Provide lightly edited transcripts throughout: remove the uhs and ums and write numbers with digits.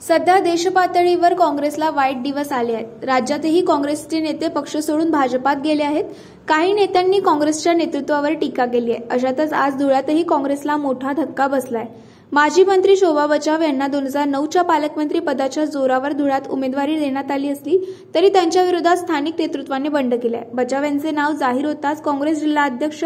सध्या देशपातळीवर काँग्रेसला वाईट दिवस आले आहेत। राज्यातही काँग्रेसचे नेते पक्ष सोडून भाजपात गेले आहेत। काही नेत्यांनी काँग्रेसच्या नेतृत्वावर टीका केली आहे। अशातच आज धुळ्यातही काँग्रेसला मोठा धक्का बसलाय। माजी मंत्री शोभा बचाव यांना 2009च्या पालकमंत्री पदाच्या जोरावर धुळ्यात उमेदवारी देण्यात आली असली तरी त्यांच्या विरोधात स्थानिक नेतृत्वाने बंड केलाय। बचाव यांचे नाव जाहीर होताच काँग्रेस जिल्हाध्यक्ष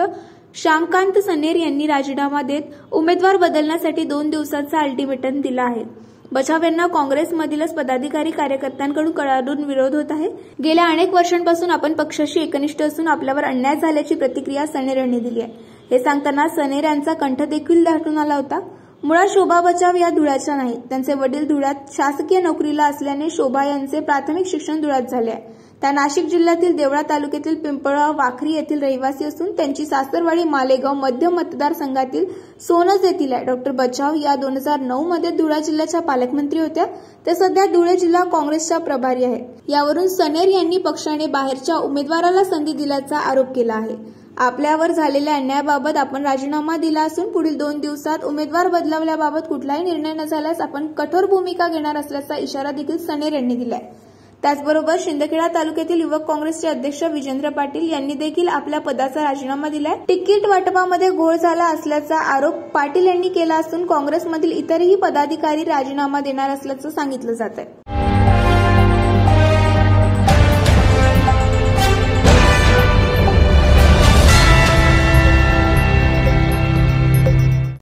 श्यामकांत सनेर यांनी राजीनामा देत उमेदवार बदलण्यासाठी 2 दिवसांचा अल्टिमेटम दिला आहे। बचाव यांना काँग्रेसमधीलच पदाधिकारी कार्यकर्त्यांकडून कडाडून विरोध होत आहे। गेल्या अनेक वर्षांपासून आपण पक्षाशी एकनिष्ठ असून आपल्यावर अन्याय झाल्याची प्रतिक्रिया सनेर यांनी दिली आहे। हे सांगताना सनेर यांचा कंठ देखील दाटून आला होता। मुळात शोभा बचाव या धुळ्याच्या नाहीत। त्यांचे वडील धुळ्यात शासकीय नोकरीला असल्याने शोभा यांचे प्राथमिक शिक्षण धुळ्यात झाले आहे। त्या नाशिक जिल्ह्यातील देवळा तालुक्यातील पिंपळगाव वाखरी येथील रहिवासी असून त्यांची सासरवाडी मालेगाव मध्य मतदारसंघातील सोनज येथील आहे। डॉ. बचाव या 2009 मध्ये धुळे जिल्ह्याच्या पालकमंत्री होत्या। ते सध्या धुळे जिल्हा काँग्रेसच्या प्रभारी आहेत। यावरून सनेर यांनी पक्षाने बाहेरच्या उमेदवाराला संधी दिल्याचा आरोप केला आहे। आपल्यावर झालेल्या अन्यायाबाबत आपण राजीनामा दिला असून पुढील 2 दिवसात उमेदवार बदलवल्याबाबत कुठलाही निर्णय न झाल्यास आपण कठोर भूमिका घेणार असल्याचा इशारा देखील सनेर यांनी दिलाय। त्याचबरोबर शिंदखेडा तालुक्यातील युवक काँग्रेसचे अध्यक्ष विजेंद्र पाटील यांनी देखील आपल्या पदाचा राजीनामा दिलाय। तिकीट वाटपामध्ये घोळ झाला असल्याचा आरोप पाटील यांनी केला असून काँग्रेसमधील इतरही पदाधिकारी राजीनामा देणार असल्याचं सांगितलं जात आहे।